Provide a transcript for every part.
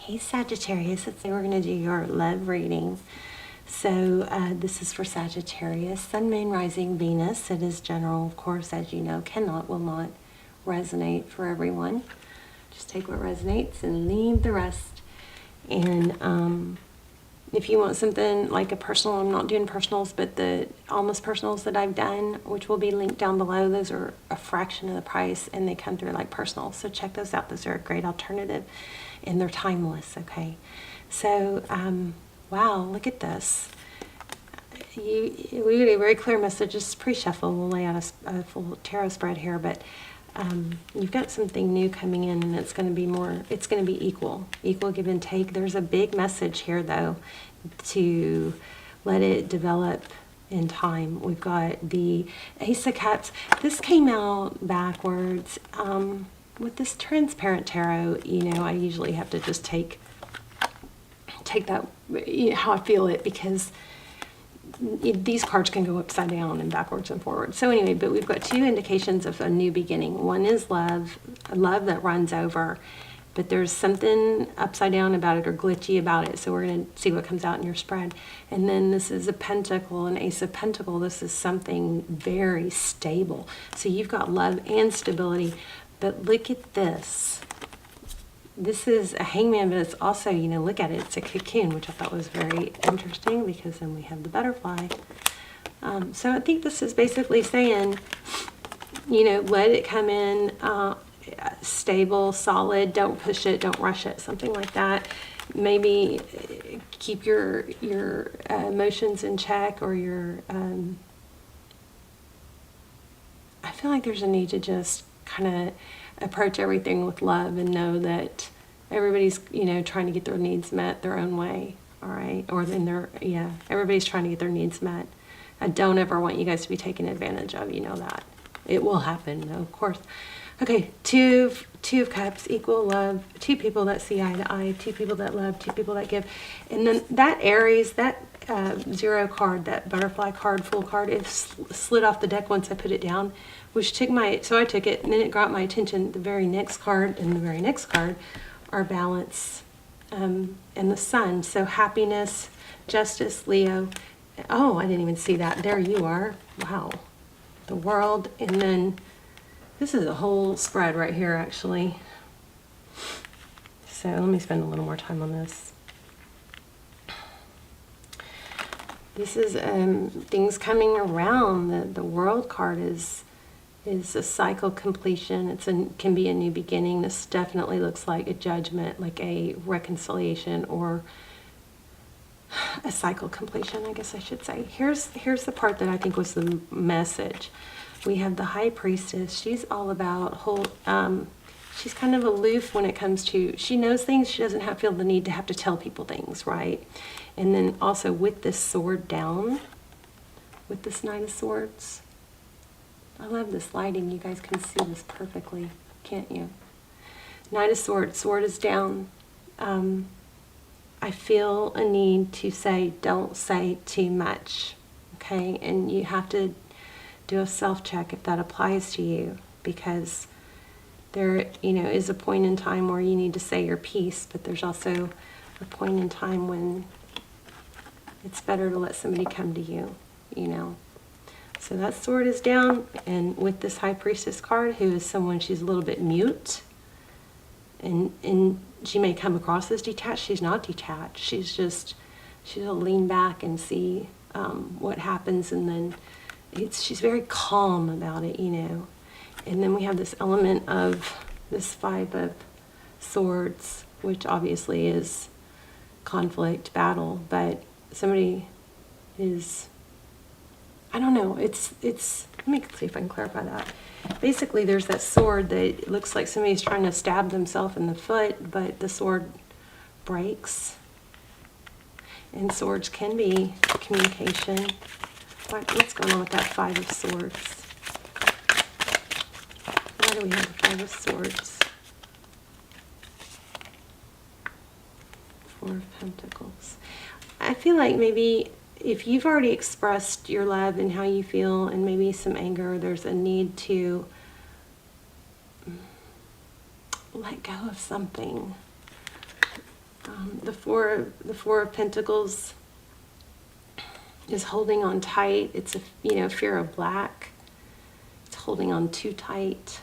Hey Sagittarius, we're going to do your love reading. So this is for Sagittarius, Sun, Moon, Rising, Venus. It is general, of course, as you know, will not resonate for everyone. Just take what resonates and leave the rest. And if you want something like a personal, I'm not doing personals, but the almost personals that I've done, which will be linked down below, those are a fraction of the price and they come through like personals. So check those out. Those are a great alternative and they're timeless, okay? So, wow, look at this. We get a very clear message. Just pre-shuffle. We'll lay out a full tarot spread here, but you've got something new coming in and it's going to be it's going to be equal give and take. There's a big message here though, to let it develop in time. We've got the Ace of Cups. This came out backwards. With this transparent tarot, you know, I usually have to just take that, you know, how I feel it, because these cards can go upside down and backwards and forward. So anyway, but we've got two indications of a new beginning. One is love that runs over, but there's something upside down about it or glitchy about it. So we're going to see what comes out in your spread. And then this is a pentacle, an ace of pentacle. This is something very stable. So you've got love and stability, but look at this. This is a hangman, but it's also, you know, look at it. It's a cocoon, which I thought was very interesting because then we have the butterfly. So I think this is basically saying, you know, let it come in stable, solid. Don't push it. Don't rush it. Something like that. Maybe keep your emotions in check, or your. I feel like there's a need to just kind of approach everything with love and know that everybody's, you know, trying to get their needs met their own way, all right? Or then everybody's trying to get their needs met. I don't ever want you guys to be taken advantage of, you know that. It will happen, though, of course. Okay, two of Cups, equal love, two people that see eye to eye, two people that love, two people that give. And then that Aries, that zero card, that butterfly card, full card, it slid off the deck once I put it down, which so I took it, and then it got my attention. The very next card and the very next card are balance and the sun. So happiness, justice, Leo. Oh, I didn't even see that. There you are. Wow. The world. And then this is a whole spread right here, actually. So let me spend a little more time on this. This is things coming around. The world card is a cycle completion. Can be a new beginning. This definitely looks like a judgment, like a reconciliation, or a cycle completion, I guess I should say. Here's the part that I think was the message. We have the High Priestess. She's all about she's kind of aloof when it comes to, she knows things. She doesn't feel the need to have to tell people things, right? And then also with this sword down, with this Knight of Swords. I love this lighting. You guys can see this perfectly, can't you? Knight of Swords, sword is down. I feel a need to say, don't say too much, okay? And you have to do a self-check if that applies to you, because there, you know, is a point in time where you need to say your piece, but there's also a point in time when it's better to let somebody come to you, you know? So that sword is down, and with this High Priestess card, who is someone, she's a little bit mute, and she may come across as detached. She's not detached. She'll lean back and see what happens, and then she's very calm about it, you know. And then we have this element of this Five of Swords, which obviously is conflict, battle, but somebody is, I don't know, it's, let me see if I can clarify that. Basically, there's that sword that looks like somebody's trying to stab themselves in the foot, but the sword breaks. And swords can be communication. What's going on with that Five of Swords? Why do we have the Five of Swords? Four of Pentacles. I feel like maybe if you've already expressed your love and how you feel, and maybe some anger, there's a need to let go of something. The Four of Pentacles is holding on tight. It's a, fear of black. It's holding on too tight.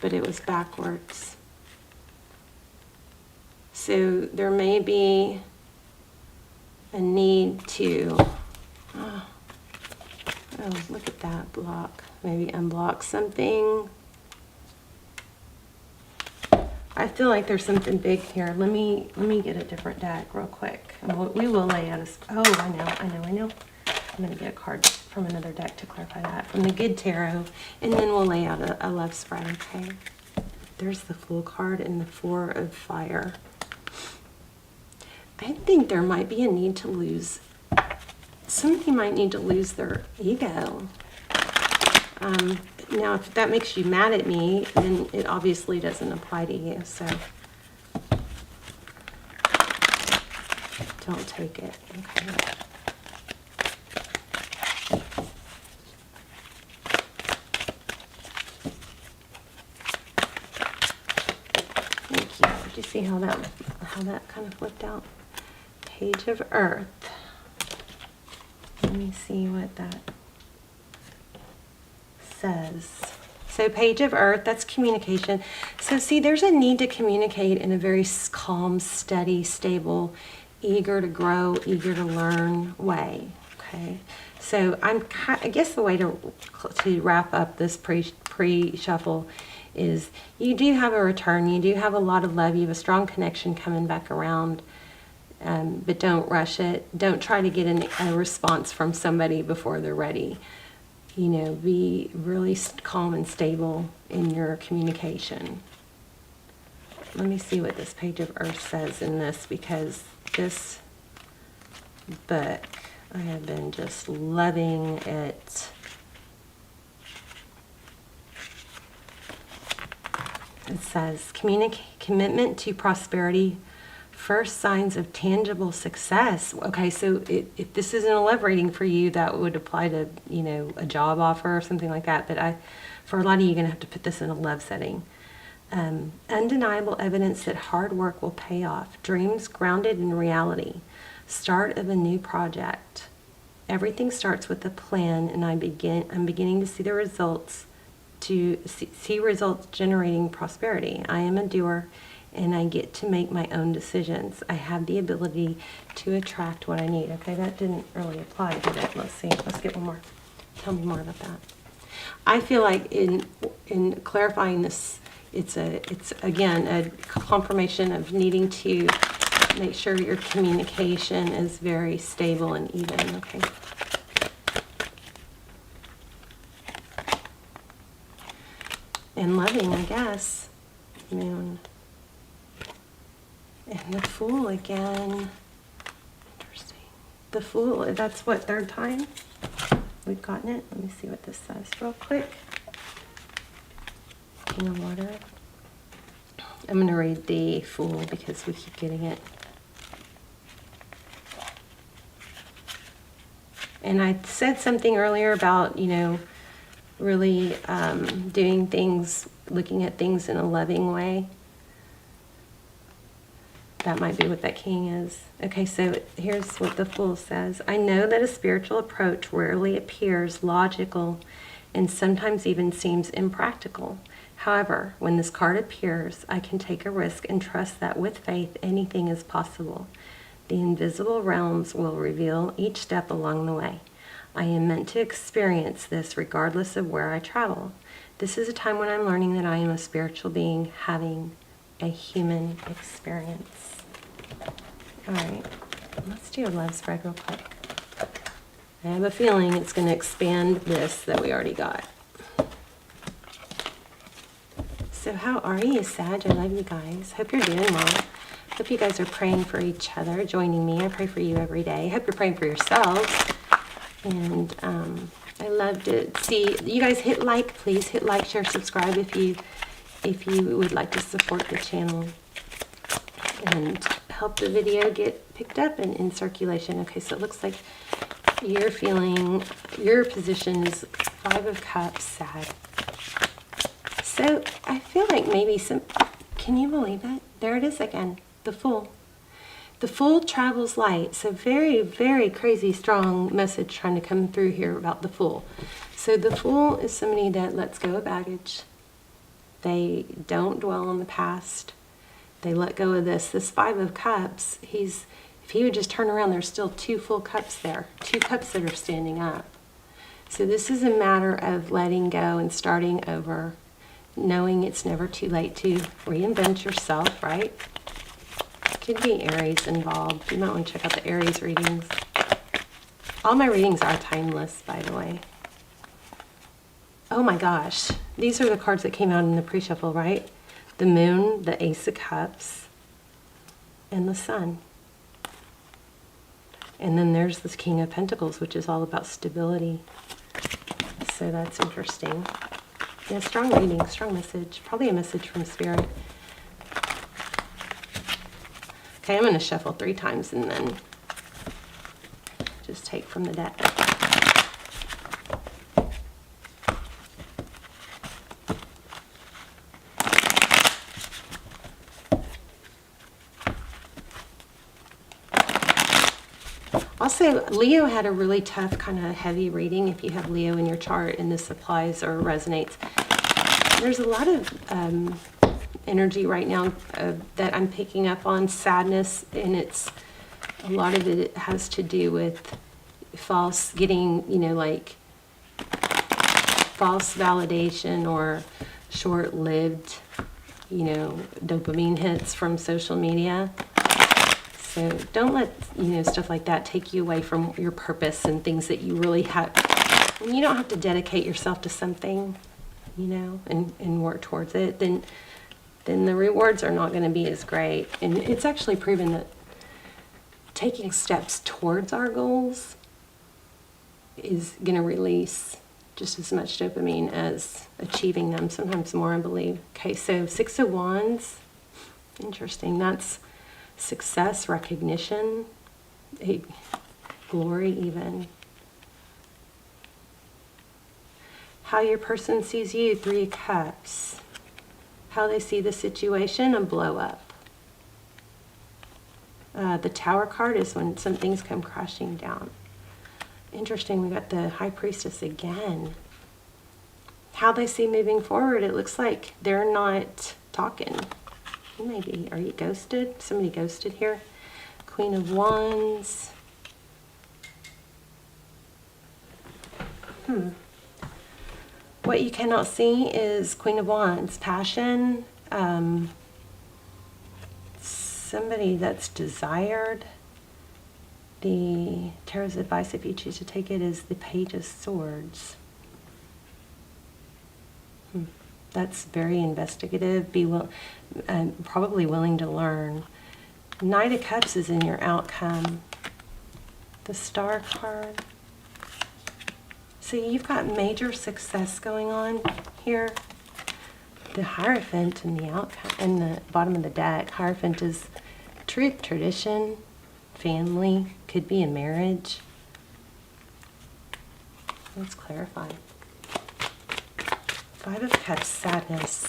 But it was backwards. So there may be a need to, oh, look at that block. Maybe unblock something. I feel like there's something big here. Let me get a different deck real quick. And we will lay out oh, I know. I'm going to get a card from another deck to clarify that. From the Good Tarot. And then we'll lay out a love spread, okay? There's the Fool card and the Four of Fire. I think there might be a need to lose, somebody might need to lose their ego. Now, if that makes you mad at me, then it obviously doesn't apply to you, so don't take it, okay? Thank you. Did you see how that kind of flipped out? Page of Earth. Let me see what that says. So Page of Earth, that's communication. So see, there's a need to communicate in a very calm, steady, stable, eager to grow, eager to learn way. Okay. So I guess the way to wrap up this pre-shuffle is you do have a return. You do have a lot of love. You have a strong connection coming back around. But don't rush it. Don't try to get a response from somebody before they're ready. Be really calm and stable in your communication. Let me see what this Page of Earth says in this, because this book, I have been just loving it. It says, commitment to prosperity, first signs of tangible success. Okay, so if this isn't a love reading for you, that would apply to, a job offer or something like that. But for a lot of you, you're going to have to put this in a love setting. Undeniable evidence that hard work will pay off. Dreams grounded in reality. Start of a new project. Everything starts with a plan, and I'm beginning to see the results, see results generating prosperity. I am a doer, and I get to make my own decisions. I have the ability to attract what I need. Okay, that didn't really apply to that. Let's see. Let's get one more. Tell me more about that. I feel like in clarifying this, it's again a confirmation of needing to make sure your communication is very stable and even. Okay. And loving, I guess. Moon. And the Fool again. Interesting. The Fool, that's what, third time we've gotten it? Let me see what this says real quick. King of Water. I'm going to read the Fool because we keep getting it. And I said something earlier about, really doing things, looking at things in a loving way. That might be what that king is. Okay, so here's what the Fool says. I know that a spiritual approach rarely appears logical and sometimes even seems impractical. However, when this card appears, I can take a risk and trust that with faith, anything is possible. The invisible realms will reveal each step along the way. I am meant to experience this regardless of where I travel. This is a time when I'm learning that I am a spiritual being having a human experience. All right, let's do a love spread real quick. I have a feeling it's going to expand this that we already got. So how are you, Sag? I love you guys. Hope you're doing well. Hope you guys are praying for each other, joining me. I pray for you every day. Hope you're praying for yourselves. And I love to see you guys hit like, please hit like, share, subscribe if you would like to support the channel and help the video get picked up and in circulation. Okay, so it looks like you're feeling your position is 5 of Cups, sad. So I feel like maybe can you believe it? There it is again, the Fool. The Fool travels light. So very, very crazy, strong message trying to come through here about the Fool. So the Fool is somebody that lets go of baggage. They don't dwell on the past. They let go of this. This Five of Cups, if he would just turn around, there's still two full cups there. Two cups that are standing up. So this is a matter of letting go and starting over, knowing it's never too late to reinvent yourself, right? Could be Aries involved. You might want to check out the Aries readings. All my readings are timeless, by the way. Oh my gosh. These are the cards that came out in the pre-shuffle, right? The Moon, the Ace of Cups, and the Sun. And then there's this King of Pentacles, which is all about stability. So that's interesting. Yeah, strong reading, strong message. Probably a message from Spirit. Okay, I'm going to shuffle 3 times and then just take from the deck. Also, Leo had a really tough, kind of heavy reading. If you have Leo in your chart and this applies or resonates, there's a lot of energy right now that I'm picking up on, sadness, and a lot of it has to do with getting, like false validation or short-lived, dopamine hits from social media. So don't let, stuff like that take you away from your purpose and things that you really have. When you don't have to dedicate yourself to something, and work towards it, then the rewards are not going to be as great. And it's actually proven that taking steps towards our goals is going to release just as much dopamine as achieving them, sometimes more, I believe. Okay, so 6 of Wands, interesting. That's success, recognition, glory even. How your person sees you, 3 of Cups. How they see the situation, a blow up. The Tower card is when some things come crashing down. Interesting, we got the High Priestess again. How they see moving forward, it looks like they're not talking. Maybe, are you ghosted? Somebody ghosted here. Queen of Wands. What you cannot see is Queen of Wands, passion, somebody that's desired. The Tarot's advice, if you choose to take it, is the Page of Swords. That's very investigative, probably willing to learn. Knight of Cups is in your outcome. The Star card. See, you've got major success going on here. The Hierophant in the outcome, in the bottom of the deck. Hierophant is truth, tradition, family, could be a marriage. Let's clarify. 5 of Cups, sadness.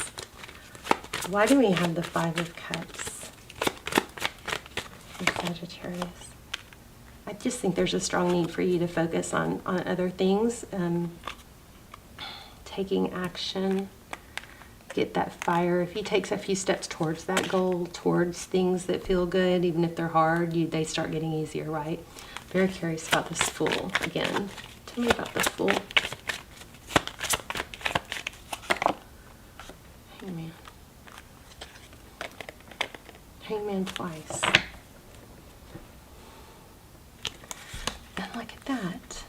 Why do we have the 5 of Cups for Sagittarius? I just think there's a strong need for you to focus on other things, taking action, get that fire. If he takes a few steps towards that goal, towards things that feel good, even if they're hard, they start getting easier, right? Very curious about this Fool again. Tell me about the Fool. Hangman. Hangman twice. And look at that.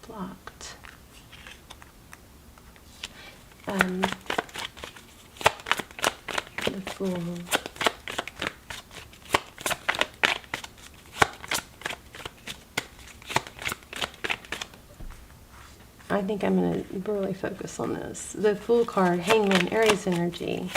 Blocked. The Fool. I think I'm going to really focus on this. The Fool card, Hangman, Aries energy.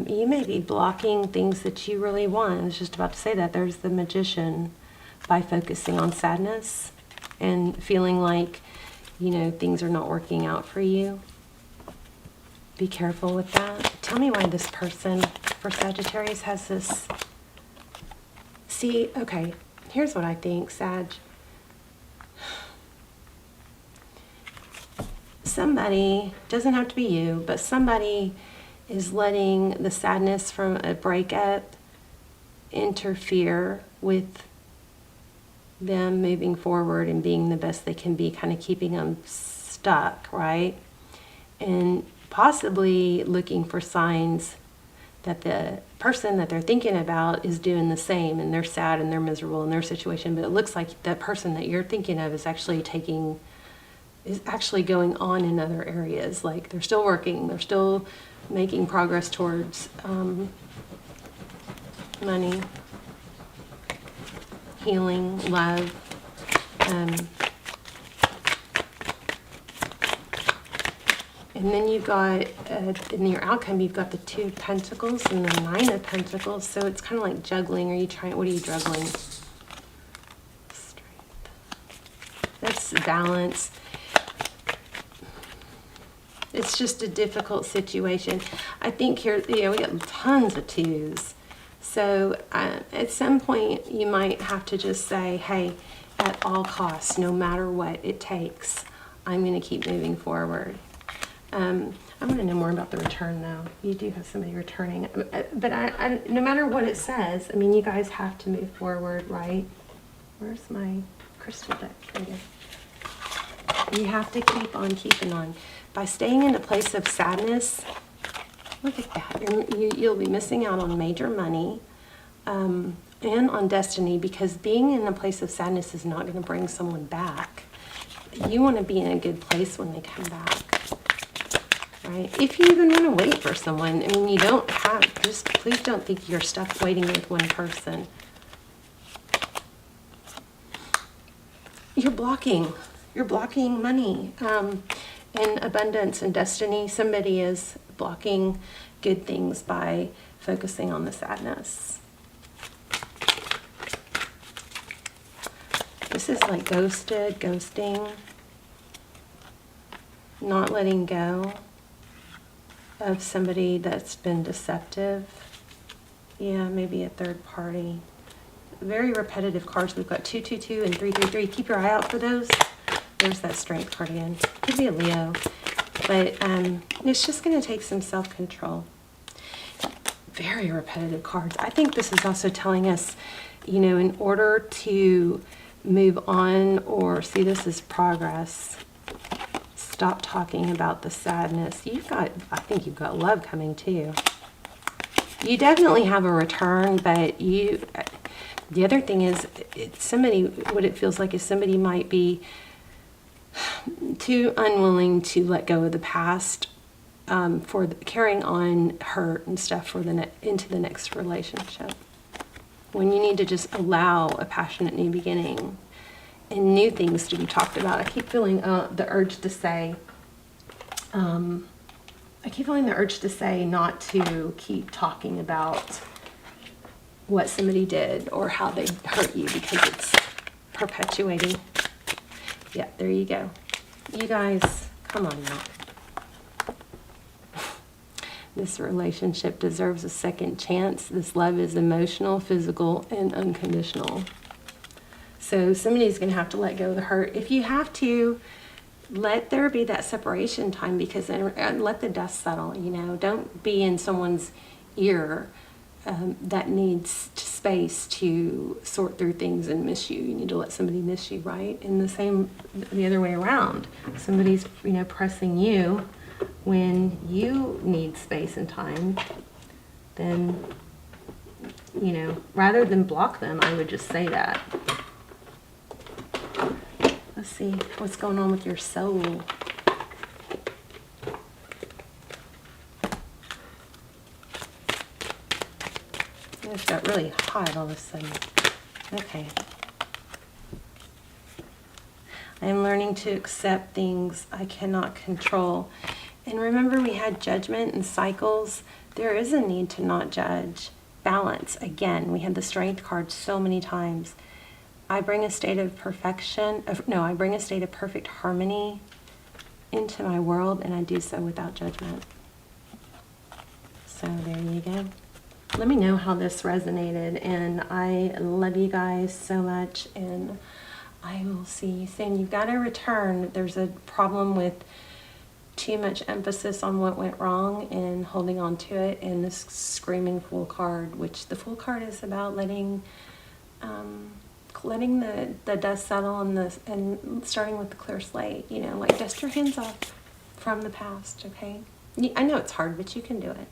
You may be blocking things that you really want. I was just about to say that. There's the Magician, by focusing on sadness and feeling like things are not working out for you. Be careful with that. Tell me why this person for Sagittarius has this. See, okay, here's what I think, Sag. Somebody, doesn't have to be you, but somebody is letting the sadness from a breakup interfere with them moving forward and being the best they can be, kind of keeping them stuck, right? And possibly looking for signs that the person that they're thinking about is doing the same, and they're sad and they're miserable in their situation, but it looks like that person that you're thinking of is actually going on in other areas. Like they're still working, they're still making progress towards money, healing, love. And then you got, in your outcome, you've got the 2 of Pentacles and the 9 of Pentacles. So it's kind of like juggling. What are you juggling? Strength. That's balance. It's just a difficult situation. I think here, we got tons of 2s. So at some point, you might have to just say, hey, at all costs, no matter what it takes, I'm going to keep moving forward. I want to know more about the return, though. You do have somebody returning. But I, no matter what it says, I mean, you guys have to move forward, right? Where's my crystal deck? Here we go. You have to keep on keeping on. By staying in a place of sadness, look at that. You'll be missing out on major money and on destiny, because being in a place of sadness is not going to bring someone back. You want to be in a good place when they come back. Right? If you even want to wait for someone, I mean, you don't have, just please don't think you're stuck waiting with one person. You're blocking money and abundance and destiny. Somebody is blocking good things by focusing on the sadness. This is like ghosting, not letting go of somebody that's been deceptive. Yeah, maybe a third party. Very repetitive cards. We've got 222 and 333. Keep your eye out for those. There's that strength card again. Could be a Leo. But it's just going to take some self-control. Very repetitive cards. I think this is also telling us, in order to move on or see this as progress, stop talking about the sadness. I think you've got love coming too. You definitely have a return, but the other thing is, what it feels like is somebody might be too unwilling to let go of the past for carrying on hurt and stuff into the next relationship. When you need to just allow a passionate new beginning and new things to be talked about. I keep feeling the urge to say, not to keep talking about what somebody did or how they hurt you, because it's perpetuating. Yeah, there you go. You guys, come on now. This relationship deserves a second chance. This love is emotional, physical, and unconditional. So somebody's going to have to let go of the hurt. If you have to, let there be that separation time, because let the dust settle. Don't be in someone's ear that needs space to sort through things and miss you. You need to let somebody miss you, right? And the other way around. Somebody's pressing you when you need space and time. Then rather than block them, I would just say that. Let's see what's going on with your soul. It got really hot all of a sudden. Okay. I am learning to accept things I cannot control. And remember, we had judgment and cycles. There is a need to not judge. Balance. Again, we had the strength card so many times. I bring a state of perfection, I bring a state of perfect harmony into my world, and I do so without judgment. So there you go. Let me know how this resonated, and I love you guys so much, and I will see you soon. You've got to return. There's a problem with too much emphasis on what went wrong and holding on to it, and this screaming Fool card, which the Fool card is about letting the dust settle and starting with the clear slate. You know, like dust your hands off from the past. Okay, I know it's hard, but you can do it.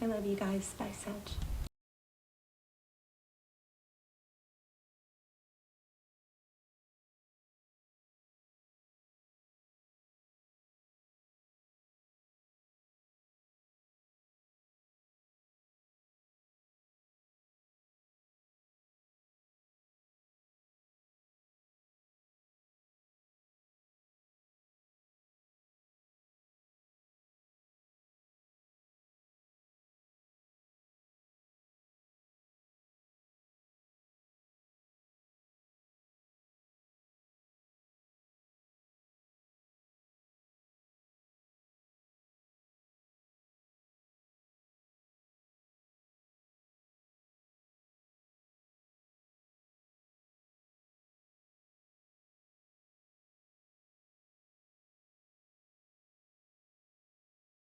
I love you guys. Bye, Sag.